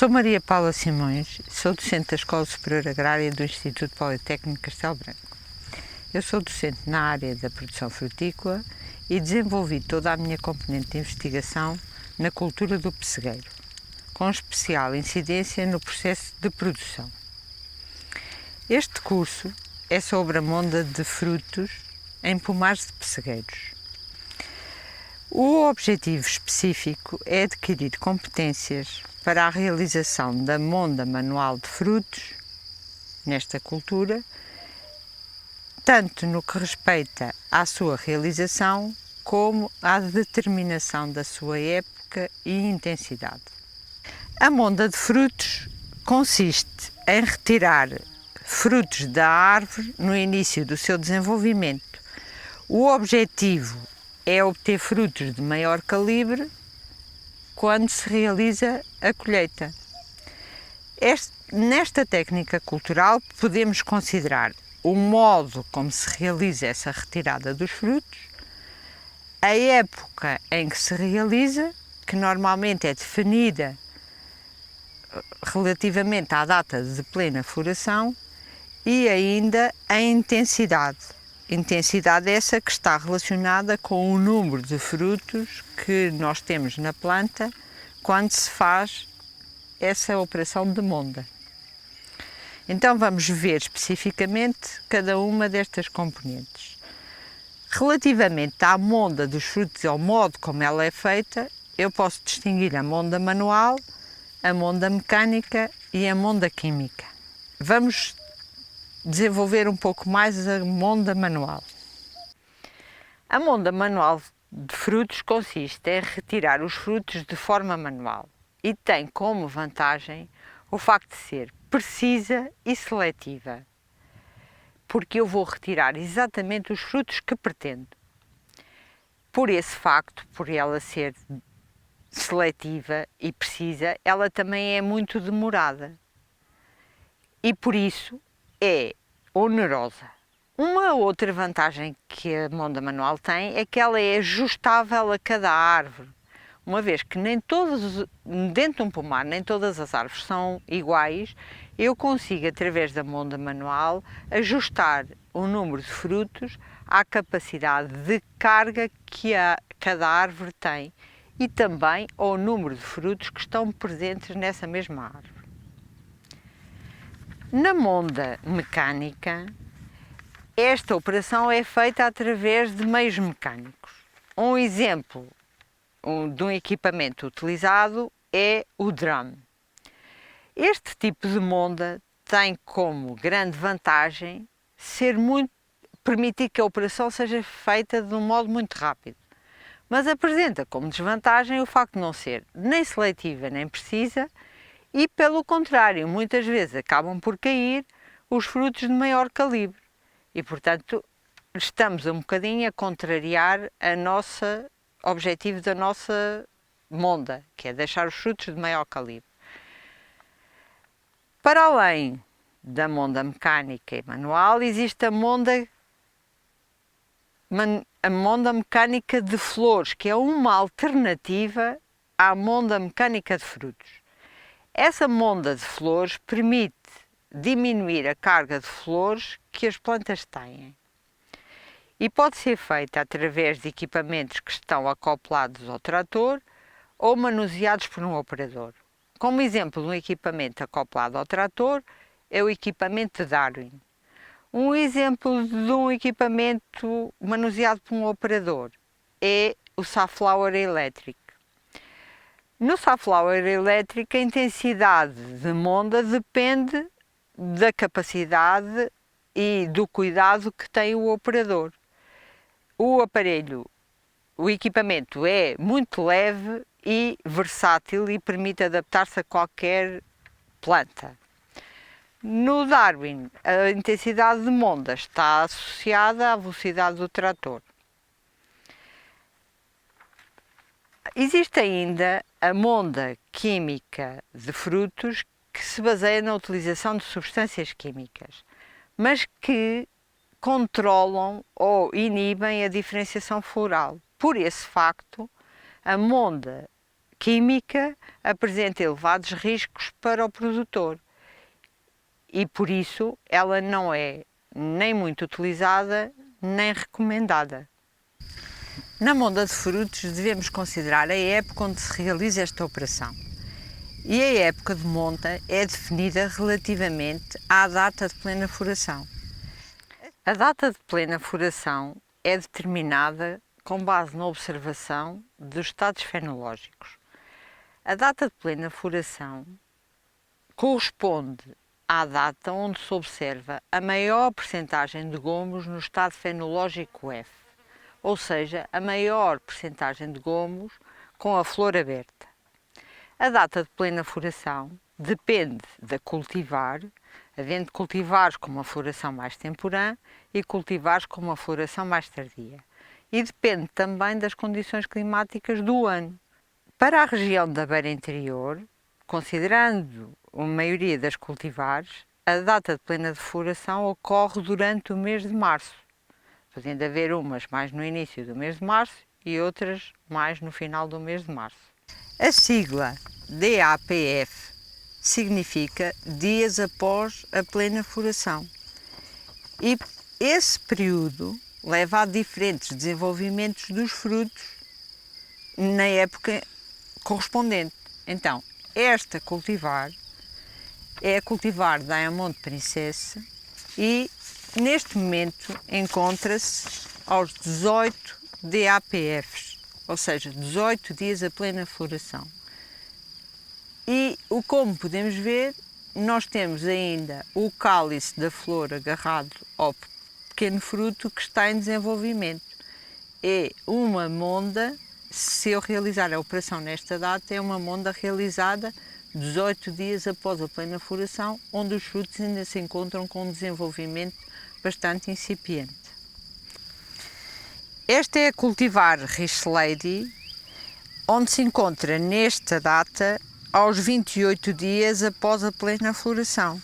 Sou Maria Paula Simões, sou docente da Escola Superior Agrária do Instituto Politécnico Castelo Branco. Eu sou docente na área da produção frutícola e desenvolvi toda a minha componente de investigação na cultura do pessegueiro, com especial incidência no processo de produção. Este curso é sobre a monda de frutos em pomares de pessegueiros. O objetivo específico é adquirir competências para a realização da monda manual de frutos nesta cultura, tanto no que respeita à sua realização como à determinação da sua época e intensidade. A monda de frutos consiste em retirar frutos da árvore no início do seu desenvolvimento. O objetivo é obter frutos de maior calibre quando se realiza a colheita. Nesta técnica cultural podemos considerar o modo como se realiza essa retirada dos frutos, a época em que se realiza, que normalmente é definida relativamente à data de plena floração, e ainda a intensidade. Intensidade essa que está relacionada com o número de frutos que nós temos na planta quando se faz essa operação de monda. Então vamos ver especificamente cada uma destas componentes. Relativamente à monda dos frutos, ao modo como ela é feita, eu posso distinguir a monda manual, a monda mecânica e a monda química. Vamos desenvolver um pouco mais a monda manual. A monda manual de frutos consiste em retirar os frutos de forma manual e tem como vantagem o facto de ser precisa e seletiva, porque eu vou retirar exatamente os frutos que pretendo. Por esse facto, por ela ser seletiva e precisa, ela também é muito demorada e por isso é onerosa. Uma outra vantagem que a monda manual tem é que ela é ajustável a cada árvore, uma vez que nem todas, dentro de um pomar, nem todas as árvores são iguais. Eu consigo, através da monda manual, ajustar o número de frutos à capacidade de carga que cada árvore tem e também ao número de frutos que estão presentes nessa mesma árvore. Na monda mecânica, esta operação é feita através de meios mecânicos. Um exemplo de um equipamento utilizado é o drum. Este tipo de monda tem como grande vantagem permitir que a operação seja feita de um modo muito rápido, mas apresenta como desvantagem o facto de não ser nem seletiva nem precisa e, pelo contrário, muitas vezes acabam por cair os frutos de maior calibre e, portanto, estamos um bocadinho a contrariar o objetivo da nossa monda, que é deixar os frutos de maior calibre. Para além da monda mecânica e manual, existe a monda mecânica de flores, que é uma alternativa à monda mecânica de frutos. Essa monda de flores permite diminuir a carga de flores que as plantas têm e pode ser feita através de equipamentos que estão acoplados ao trator ou manuseados por um operador. Como exemplo de um equipamento acoplado ao trator é o equipamento de Darwin. Um exemplo de um equipamento manuseado por um operador é o Safflower Electric. No Safflower Electric, a intensidade de monda depende da capacidade e do cuidado que tem o operador. O equipamento é muito leve e versátil e permite adaptar-se a qualquer planta. No Darwin, a intensidade de monda está associada à velocidade do trator. Existe ainda a monda química de frutos que se baseia na utilização de substâncias químicas, mas que controlam ou inibem a diferenciação floral. Por esse facto, a monda química apresenta elevados riscos para o produtor e por isso ela não é nem muito utilizada nem recomendada. Na monda de frutos devemos considerar a época onde se realiza esta operação. E a época de monta é definida relativamente à data de plena floração. A data de plena floração é determinada com base na observação dos estados fenológicos. A data de plena floração corresponde à data onde se observa a maior percentagem de gomos no estado fenológico F, ou seja, a maior percentagem de gomos com a flor aberta. A data de plena floração depende da cultivar, havendo cultivares com uma floração mais temporã e cultivares com uma floração mais tardia. E depende também das condições climáticas do ano. Para a região da beira interior, considerando a maioria das cultivares, a data de plena floração ocorre durante o mês de março, podendo haver umas mais no início do mês de março e outras mais no final do mês de março. A sigla DAPF significa dias após a plena floração e esse período leva a diferentes desenvolvimentos dos frutos na época correspondente. Então, esta cultivar é a cultivar Diamond Princess e neste momento encontra-se aos 18 DAPFs, ou seja, 18 dias a plena floração. E como podemos ver, nós temos ainda o cálice da flor agarrado ao pequeno fruto que está em desenvolvimento. É uma monda, se eu realizar a operação nesta data, é uma monda realizada 18 dias após a plena floração, onde os frutos ainda se encontram com um desenvolvimento bastante incipiente. Esta é a cultivar Rich Lady, onde se encontra nesta data aos 28 dias após a plena floração.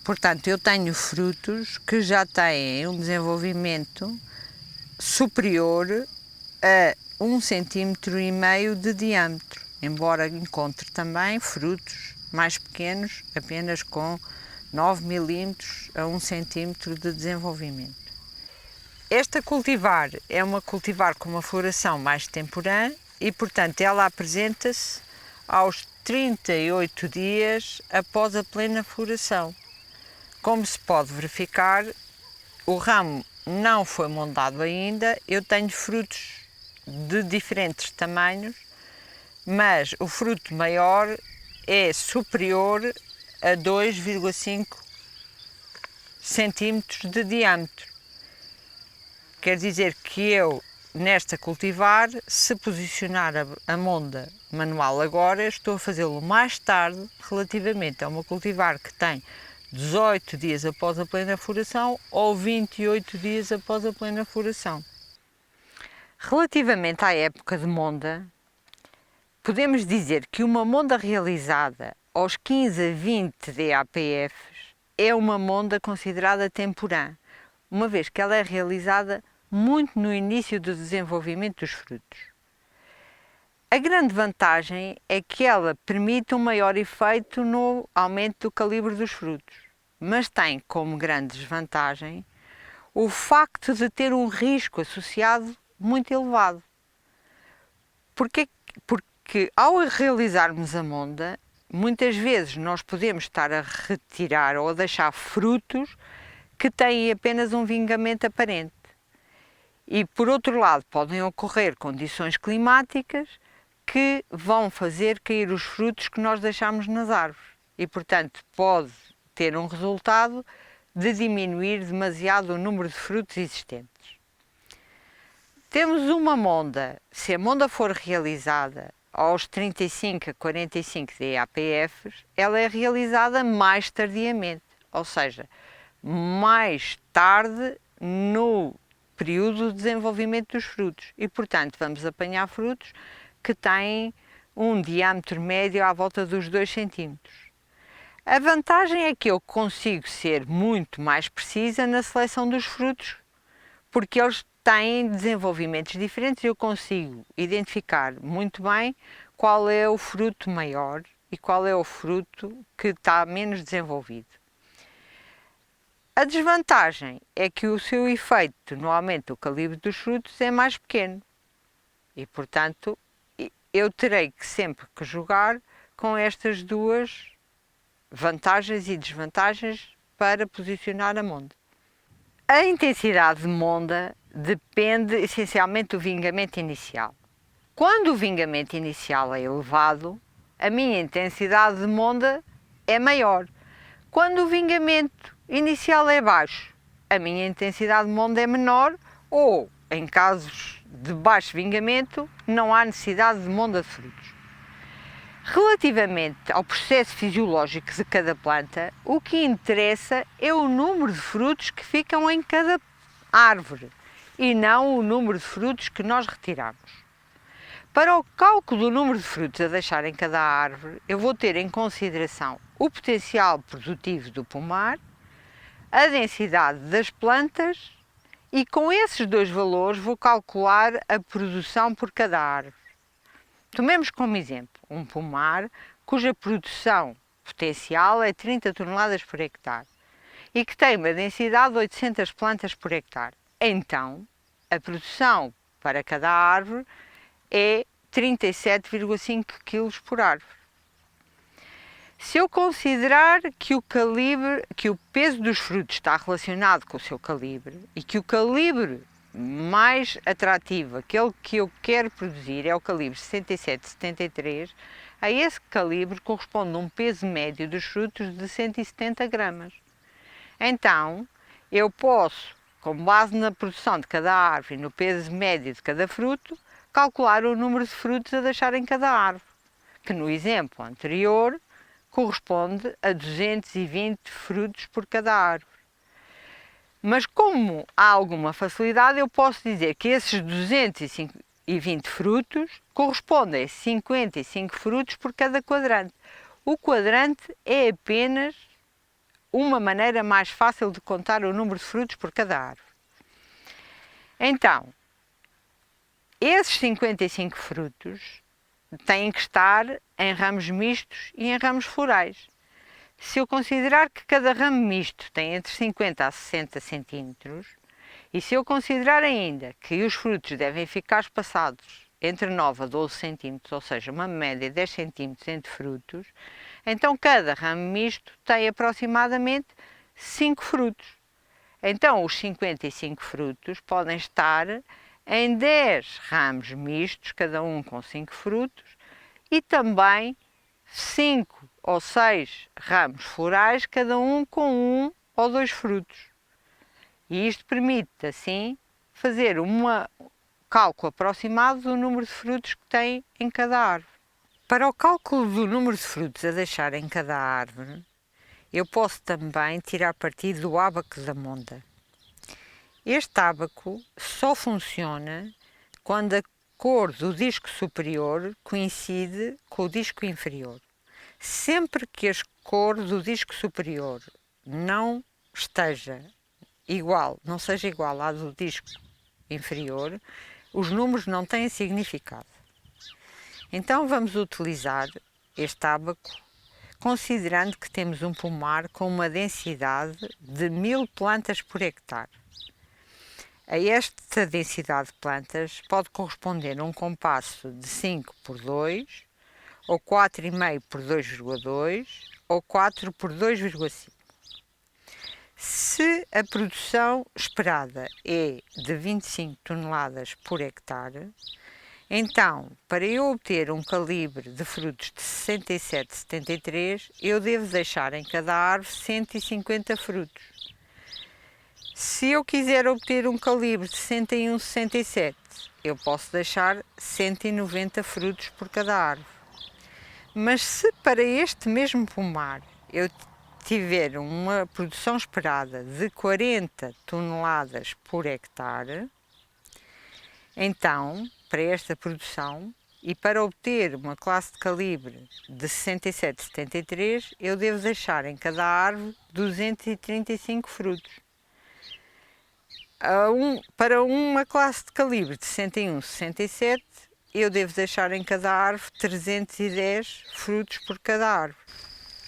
Portanto, eu tenho frutos que já têm um desenvolvimento superior a 1,5 cm de diâmetro, embora encontre também frutos mais pequenos, apenas com 9 mm a 1 cm de desenvolvimento. Esta cultivar é uma cultivar com uma floração mais temporã e, portanto, ela apresenta-se aos 38 dias após a plena floração. Como se pode verificar, o ramo não foi mondado ainda, eu tenho frutos de diferentes tamanhos, mas o fruto maior é superior a 2,5 centímetros de diâmetro. Quer dizer que eu, nesta cultivar, se posicionar a monda manual agora, estou a fazê-lo mais tarde relativamente a uma cultivar que tem 18 dias após a plena floração ou 28 dias após a plena floração. Relativamente à época de monda, podemos dizer que uma monda realizada aos 15 a 20 DAPFs é uma monda considerada temporã, uma vez que ela é realizada muito no início do desenvolvimento dos frutos. A grande vantagem é que ela permite um maior efeito no aumento do calibre dos frutos, mas tem como grande desvantagem o facto de ter um risco associado muito elevado. Porque ao realizarmos a monda, muitas vezes nós podemos estar a retirar ou a deixar frutos que têm apenas um vingamento aparente. E, por outro lado, podem ocorrer condições climáticas que vão fazer cair os frutos que nós deixamos nas árvores. E, portanto, pode ter um resultado de diminuir demasiado o número de frutos existentes. Temos uma monda, se a monda for realizada aos 35 a 45 DAPFs, ela é realizada mais tardiamente, ou seja, mais tarde no período de desenvolvimento dos frutos e, portanto, vamos apanhar frutos que têm um diâmetro médio à volta dos 2 cm. A vantagem é que eu consigo ser muito mais precisa na seleção dos frutos, porque eles têm desenvolvimentos diferentes e eu consigo identificar muito bem qual é o fruto maior e qual é o fruto que está menos desenvolvido. A desvantagem é que o seu efeito no aumento do calibre dos frutos é mais pequeno e, portanto, eu terei que sempre que jogar com estas duas vantagens e desvantagens para posicionar a monda. A intensidade de monda depende essencialmente do vingamento inicial. Quando o vingamento inicial é elevado, a minha intensidade de monda é maior. Quando o vingamento inicial é baixo, a minha intensidade de monda é menor ou, em casos de baixo vingamento, não há necessidade de monda de frutos. Relativamente ao processo fisiológico de cada planta, o que interessa é o número de frutos que ficam em cada árvore e não o número de frutos que nós retiramos. Para o cálculo do número de frutos a deixar em cada árvore, eu vou ter em consideração o potencial produtivo do pomar, a densidade das plantas e com esses dois valores vou calcular a produção por cada árvore. Tomemos como exemplo um pomar cuja produção potencial é 30 toneladas por hectare e que tem uma densidade de 800 plantas por hectare. Então, a produção para cada árvore é 37,5 kg por árvore. Se eu considerar que o peso dos frutos está relacionado com o seu calibre e que o calibre mais atrativo, aquele que eu quero produzir, é o calibre 67-73, a esse calibre corresponde um peso médio dos frutos de 170 gramas. Então, eu posso, com base na produção de cada árvore e no peso médio de cada fruto, calcular o número de frutos a deixar em cada árvore, que no exemplo anterior corresponde a 220 frutos por cada árvore. Mas como há alguma facilidade, eu posso dizer que esses 220 frutos correspondem a 55 frutos por cada quadrante. O quadrante é apenas uma maneira mais fácil de contar o número de frutos por cada árvore. Então, esses 55 frutos têm que estar em ramos mistos e em ramos florais. Se eu considerar que cada ramo misto tem entre 50 a 60 centímetros, e se eu considerar ainda que os frutos devem ficar espaçados entre 9 a 12 centímetros, ou seja, uma média de 10 centímetros entre frutos, então cada ramo misto tem aproximadamente 5 frutos. Então os 55 frutos podem estar em 10 ramos mistos, cada um com 5 frutos, e também 5 ou 6 ramos florais, cada um com 1 ou 2 frutos. E isto permite, assim, fazer um cálculo aproximado do número de frutos que tem em cada árvore. Para o cálculo do número de frutos a deixar em cada árvore, eu posso também tirar partido do ábaco da monda. Este ábaco só funciona quando a cor do disco superior coincide com o disco inferior. Sempre que a cor do disco superior não esteja igual, não seja igual à do disco inferior, os números não têm significado. Então vamos utilizar este ábaco considerando que temos um pomar com uma densidade de 1000 plantas por hectare. A esta densidade de plantas pode corresponder a um compasso de 5 por 2, ou 4,5 por 2,2, ou 4 por 2,5. Se a produção esperada é de 25 toneladas por hectare, então, para eu obter um calibre de frutos de 67-73, eu devo deixar em cada árvore 150 frutos. Se eu quiser obter um calibre de 61-67, eu posso deixar 190 frutos por cada árvore. Mas se para este mesmo pomar eu tiver uma produção esperada de 40 toneladas por hectare, então, para esta produção e para obter uma classe de calibre de 67-73, eu devo deixar em cada árvore 235 frutos. Para uma classe de calibre de 61, 67, eu devo deixar em cada árvore 310 frutos por cada árvore.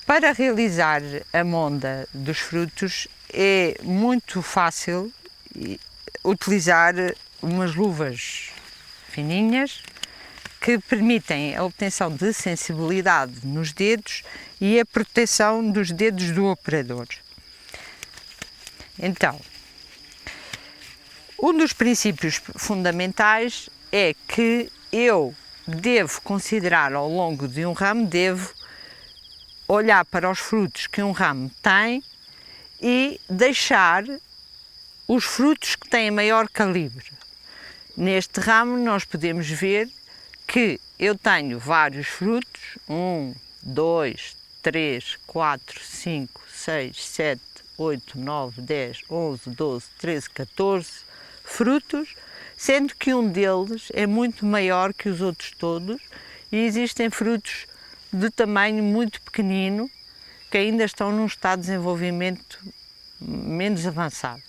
Para realizar a monda dos frutos é muito fácil utilizar umas luvas fininhas que permitem a obtenção de sensibilidade nos dedos e a proteção dos dedos do operador. Então, um dos princípios fundamentais é que eu devo considerar ao longo de um ramo, devo olhar para os frutos que um ramo tem e deixar os frutos que têm maior calibre. Neste ramo nós podemos ver que eu tenho vários frutos, 1, 2, 3, 4, 5, 6, 7, 8, 9, 10, 11, 12, 13, 14 frutos, sendo que um deles é muito maior que os outros todos e existem frutos de tamanho muito pequenino que ainda estão num estado de desenvolvimento menos avançado.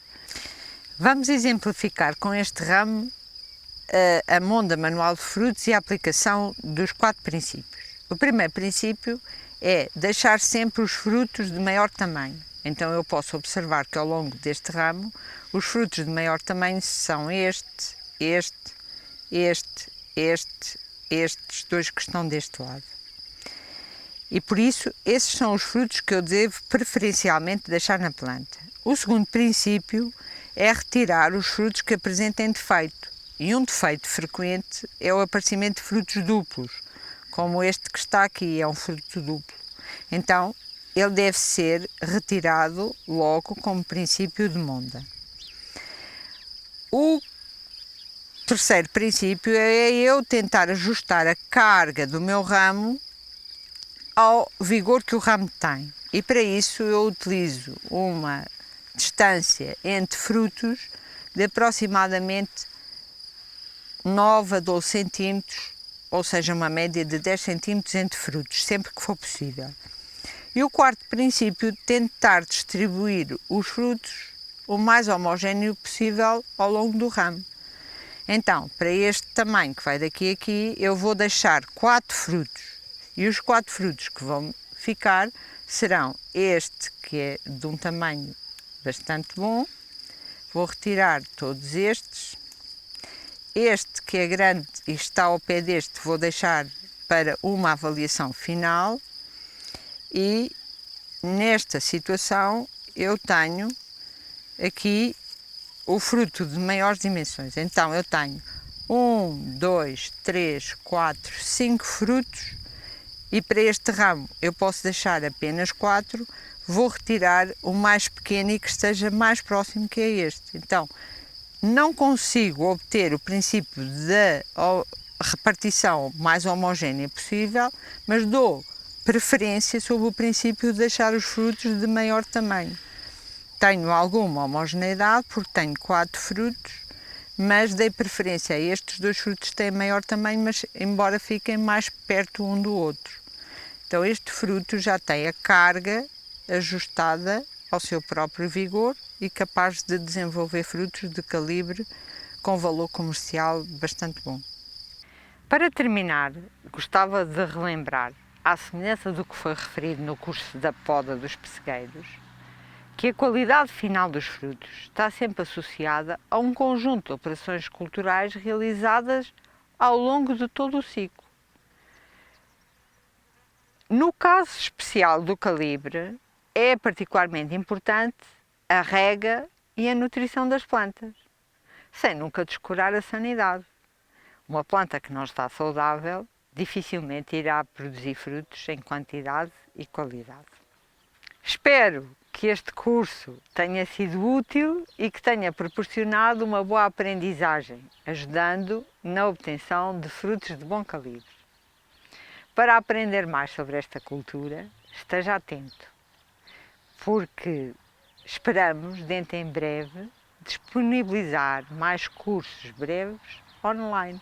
Vamos exemplificar com este ramo a monda manual de frutos e a aplicação dos 4 princípios. O primeiro princípio é deixar sempre os frutos de maior tamanho. Então eu posso observar que ao longo deste ramo os frutos de maior tamanho são estes dois que estão deste lado. E por isso esses são os frutos que eu devo preferencialmente deixar na planta. O segundo princípio é retirar os frutos que apresentem defeito. E um defeito frequente é o aparecimento de frutos duplos, como este que está aqui, é um fruto duplo. Então, ele deve ser retirado logo como princípio de monda. O terceiro princípio é eu tentar ajustar a carga do meu ramo ao vigor que o ramo tem. E para isso eu utilizo uma distância entre frutos de aproximadamente 9 a 12 centímetros, ou seja, uma média de 10 centímetros entre frutos, sempre que for possível. E o quarto princípio, tentar distribuir os frutos o mais homogéneo possível ao longo do ramo. Então, para este tamanho que vai daqui a aqui, eu vou deixar 4 frutos. E os 4 frutos que vão ficar serão este, que é de um tamanho bastante bom. Vou retirar todos estes. Este, que é grande e está ao pé deste, vou deixar para uma avaliação final. E nesta situação eu tenho aqui o fruto de maiores dimensões. Então eu tenho 1, 2, 3, 4, 5 frutos e para este ramo eu posso deixar apenas 4, vou retirar o mais pequeno e que esteja mais próximo que é este. Então não consigo obter o princípio da repartição mais homogénea possível, mas dou preferência sobre o princípio de deixar os frutos de maior tamanho. Tenho alguma homogeneidade porque tenho 4 frutos, mas dei preferência a estes 2 frutos que têm maior tamanho, mas embora fiquem mais perto um do outro. Então este fruto já tem a carga ajustada ao seu próprio vigor e capaz de desenvolver frutos de calibre com valor comercial bastante bom. Para terminar, gostava de relembrar, à semelhança do que foi referido no curso da poda dos pessegueiros, que a qualidade final dos frutos está sempre associada a um conjunto de operações culturais realizadas ao longo de todo o ciclo. No caso especial do calibre, é particularmente importante a rega e a nutrição das plantas, sem nunca descurar a sanidade. Uma planta que não está saudável dificilmente irá produzir frutos em quantidade e qualidade. Espero que este curso tenha sido útil e que tenha proporcionado uma boa aprendizagem, ajudando na obtenção de frutos de bom calibre. Para aprender mais sobre esta cultura, esteja atento, porque esperamos, dentro em breve, disponibilizar mais cursos breves online.